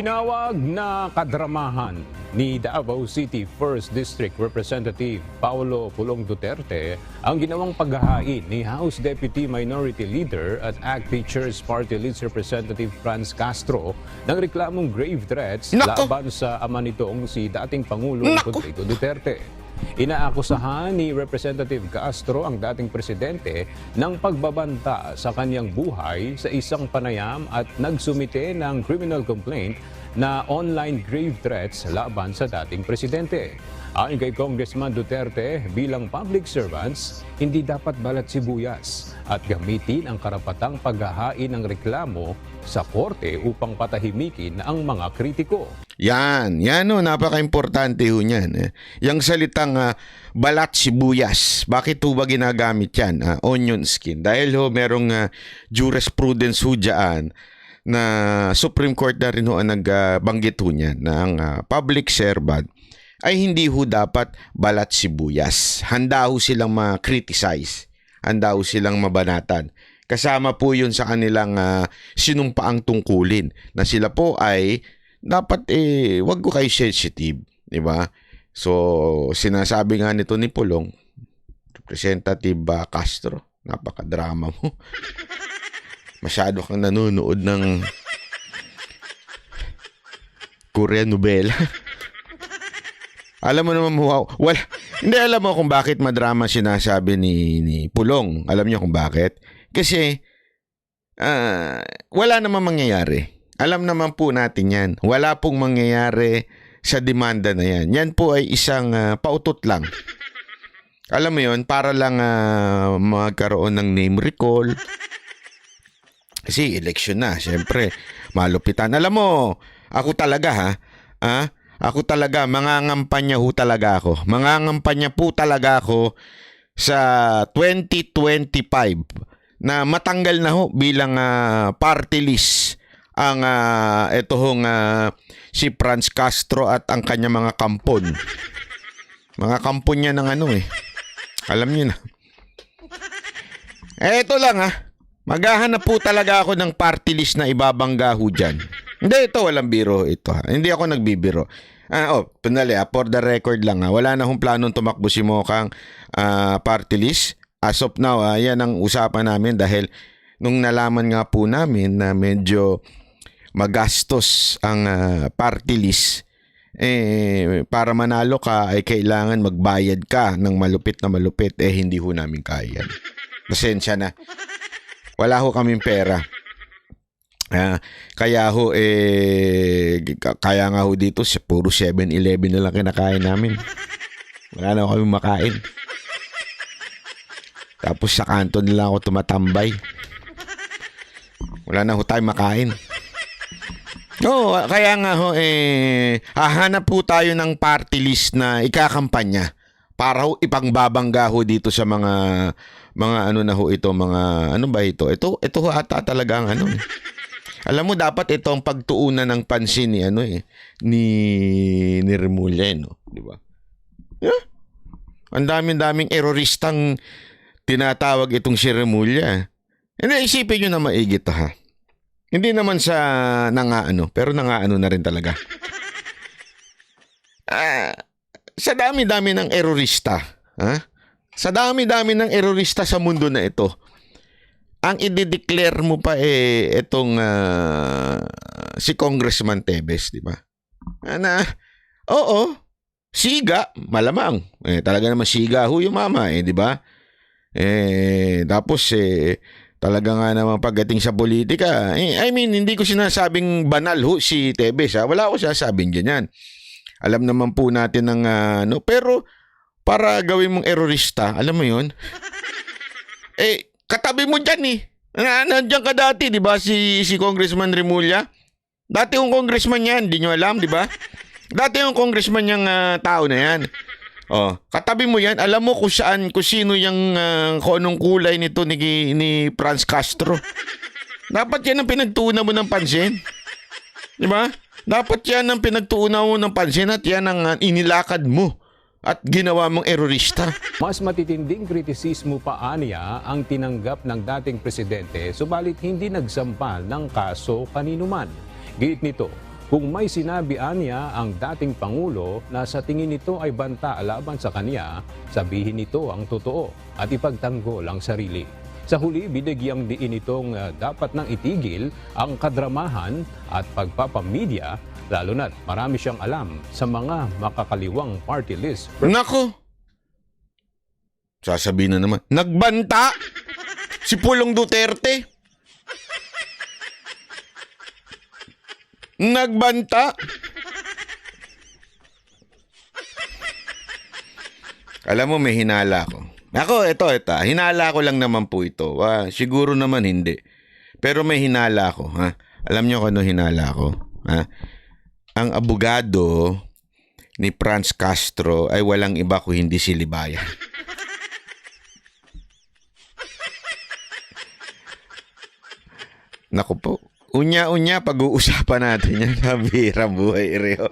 Tinawag na kadramahan ni Davao City 1st District Representative Paulo Pulong Duterte ang ginawang paghahain ni House Deputy Minority Leader at ACT Teachers Party List Representative Franz Castro ng reklamong grave threats laban sa ama nitong si dating Pangulong Rodrigo Duterte. Inaakusahan ni Representative Castro ang dating presidente ng pagbabanta sa kanyang buhay sa isang panayam at nagsumite ng criminal complaint na online grave threats laban sa dating presidente. Ayon kay Congressman Duterte, bilang public servants, hindi dapat balat sibuyas at gamitin ang karapatang paghahain ng reklamo sa korte upang patahimikin ang mga kritiko. Yan o, napaka-importante ho niyan. Yung salitang balat sibuyas, bakit ho ba ginagamit yan? Onion skin. Dahil ho merong jurisprudence ho dyan na Supreme Court na rin ho ang nagbanggit ho niyan na ang public servant ay hindi ho dapat balat sibuyas. Handa ho silang ma-criticize. Handa ho silang mabanatan. Kasama po yun sa kanilang sinumpaang tungkulin na sila po ay dapat wag ko kayo sensitive, di ba? So, sinasabi nga nito ni Pulong, Representative Castro, napaka-drama mo. Masyado kang nanonood ng Korean novela. Alam mo naman, hindi alam mo kung bakit madrama sinasabi ni Pulong. Alam niyo kung bakit? Kasi wala namang mangyayari. Alam naman po natin yan. Wala pong mangyayari sa demanda na yan. Yan po ay isang pautot lang. Alam mo yon, para lang magkaroon ng name recall. Kasi election na, siyempre, malupitan. Alam mo, ako talaga ako talaga, mangangampanya ho talaga ako. Mangangampanya po talaga ako sa 2025 na matanggal na ho bilang party list ang ito hong si Franz Castro at ang kanya mga kampon. Mga kampon niya ng alam niyo na. Ito lang maghahanap po talaga ako ng party list na ibabangga ho dyan. Hindi, ito walang biro ito Hindi ako nagbibiro. Pinali for the record lang wala na hong planong tumakbo si Mokang party list. As of now, yan ang usapan namin dahil nung nalaman nga po namin na medyo magastos ang party list, para manalo ka ay kailangan magbayad ka ng malupit na malupit, hindi ho namin kaya. Pasensya na. Wala ho kaming pera. Kaya ho, kaya nga ho dito, puro 7-Eleven na lang kinakain namin. Wala na ho kaming makain. Tapos sa kanto nila ako tumatambay. Wala na ho tayong makain. Kaya nga ho, hahanap po tayo ng party list na ikakampanya para ho ipangbabangga ho dito sa mga na ho ito, ano ba ito? Ito ho ata talaga ang Alam mo, dapat ito ang pagtuunan ng pansin ni Remulla, di ba? Yeah. Ang daming eroristang tinatawag itong si Remulla. Hindi, isipin nyo na maigit Hindi naman sa pero nangaano na rin talaga. Sa dami-dami ng erorista, sa dami-dami ng erorista sa mundo na ito, ang i-declare mo pa itong si Congressman Tevez, di ba? Oo, siga, malamang. Talaga naman siga ho yung mama, di ba? Tapos talaga nga naman pagdating sa politika, hindi ko sinasabing banal ho si Tevez, wala ko sinasabing ganyan. Alam naman po natin ng pero para gawin mong erorista, alam mo yun? Katabi mo dyan nandiyan ka dati, di ba, si Congressman Remulla? Dati yung congressman yan, di nyo alam, di ba? Dati yung congressman yung tao na yan. Katabi mo yan, alam mo kung sino yung kung anong kulay nito ni Franz Castro. Dapat yan ang pinagtuunan mo ng pansin. Di ba? Dapat yan ang pinagtuunan mo ng pansin at yan ang inilakad mo at ginawa mong erorista. Mas matitinding kritisismo pa aniya ang tinanggap ng dating presidente, subalit hindi nagsampal ng kaso kaninuman. Giit nito, Kung may sinabi niya ang dating Pangulo na sa tingin nito ay banta laban sa kanya, sabihin nito ang totoo at ipagtanggol ang sarili. Sa huli, binigyang diin itong dapat nang itigil ang kadramahan at pagpapamedya, lalo na't marami siyang alam sa mga makakaliwang party list. Nako! Sasabihin na naman, nagbanta! Si Pulong Duterte! Nagbanta! Alam mo, may hinala ko. Ito. Hinala ko lang naman po ito. Siguro naman hindi. Pero may hinala ko. Ha? Alam niyo kung ano hinala ko? Ha? Ang abogado ni Franz Castro ay walang iba kung hindi si Libayan. Naku po. Unya-unya, pag-uusapan natin yan. Kabira buhay, Reo.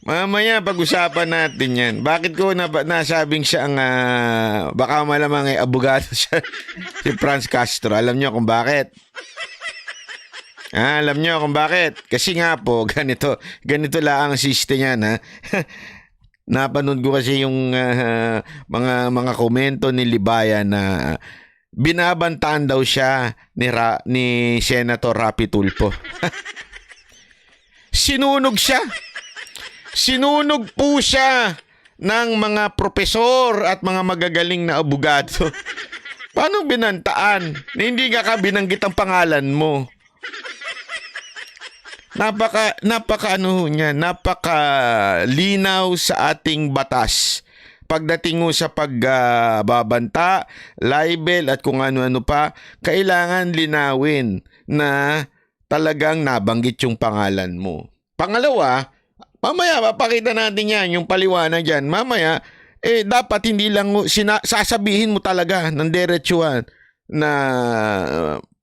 Mamaya, pag-usapan natin yan. Bakit ko nasabing siya ang, baka malamang ay abogado siya, si Franz Castro. Alam niyo kung bakit? Alam niyo kung bakit? Kasi nga po, ganito lang ang system niyan, ha? Napanood ko kasi yung mga komento ni Libayan na binabantaan daw siya ni Senator Rapi Tulfo. Sinunog siya. Sinunog po siya ng mga propesor at mga magagaling na abogado. Paano binantaan? Hindi ka binanggit ang pangalan mo. Napaka linaw sa ating batas. Pagdating mo sa pagbabanta, libel at kung ano-ano pa, kailangan linawin na talagang nabanggit yung pangalan mo. Pangalawa, mamaya papakita natin yan, yung paliwanag yan. Mamaya, dapat hindi lang sasabihin mo talaga ng diretsuhan na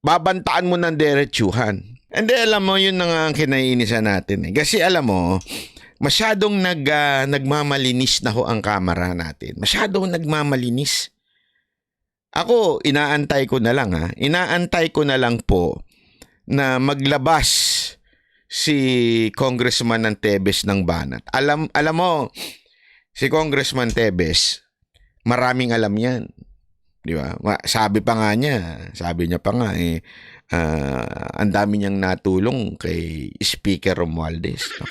babantaan mo ng diretsuhan. And then, alam mo, yun na nga ang kinaiinisan natin. Kasi alam mo, masyadong nagmamalinis na ho ang kamera natin. Masyadong nagmamalinis. Ako, inaantay ko na lang Inaantay ko na lang po na maglabas si Congressman Antebes ng banat. Alam mo, si Congressman Tebes, maraming alam yan. Di ba? Sabi niya pa nga ang dami niyang natulong kay Speaker Romualdez. No?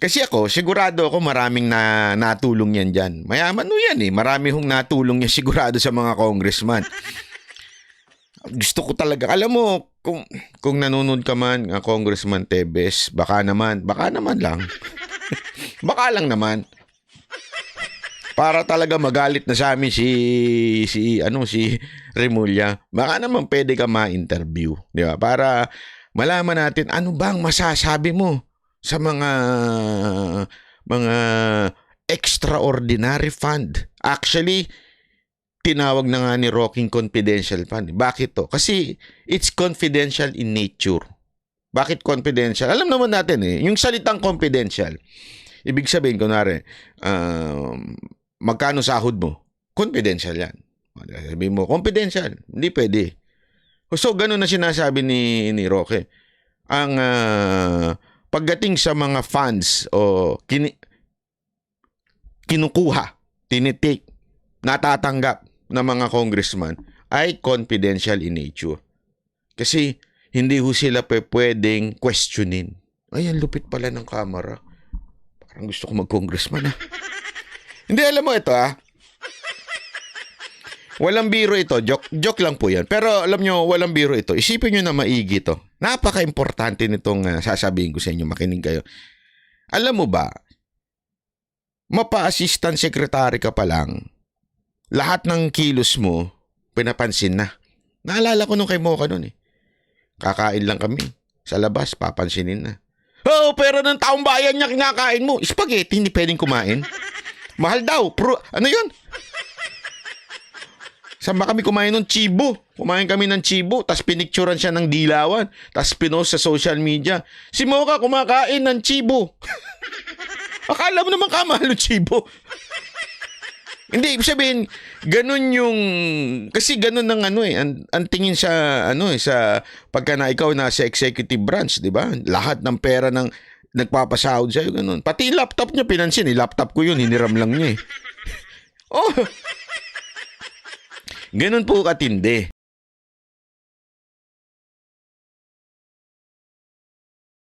Kasi ako, sigurado ako maraming natulong yan dyan. Mayaman no yan Marami hong natulong niya sigurado sa mga congressman. Gusto ko talaga. Alam mo, kung nanonood ka man, Congressman Tebes, baka naman lang. Baka lang naman. Para talaga magalit na sa amin si Remulla. Baka naman pwede ka ma-interview. Di ba? Para malaman natin ano bang masasabi mo sa mga extraordinary fund. Actually, tinawag na nga ni Rocking confidential fund. Bakit to? Kasi it's confidential in nature. Bakit confidential? Alam naman natin yung salitang confidential. Ibig sabihin, kunwari, magkano sahod mo? Confidential yan. Sabihin mo, confidential. Hindi pwede. So, ganun na sinasabi ni Roque. Ang pagdating sa mga funds o kinukuha, tinitake, natatanggap ng mga congressman ay confidential in nature. Kasi hindi ho sila pwedeng questionin. Ay, ang lupit pala ng camera. Parang gusto ko mag-congressman Hindi, alam mo ito Walang biro ito. Joke lang po yan. Pero alam nyo, walang biro ito. Isipin nyo na maigi ito. Napaka-importante nitong sasabihin ko sa inyo. Makinig kayo. Alam mo ba, mapa-assistant secretary ka pa lang, lahat ng kilos mo, pinapansin na. Naalala ko nung kay Mocha nun Kakain lang kami. Sa labas, papansinin na. Oh, pero ng taong bayan niya kinakain mo. Spaghetti, hindi pwedeng kumain. Mahal daw. Ano yun? Saan ba kami kumain ng chibo? Kumain kami ng chibo, tapos pinicturan siya ng dilawan, tapos pinost sa social media. Si Mocha kumakain ng chibo. Akala mo naman kamahal ng chibo. Hindi, ibig sabihin, ganun yung, kasi ganun ng ano eh, ang tingin sa, ano eh, sa, pagka na ikaw nasa executive branch, di ba? Lahat ng pera ng nagpapasahod sa'yo, ganun. Pati yung laptop niya, pinansin eh, laptop ko yun, hiniram lang niya eh. Oh, ganun po katindi.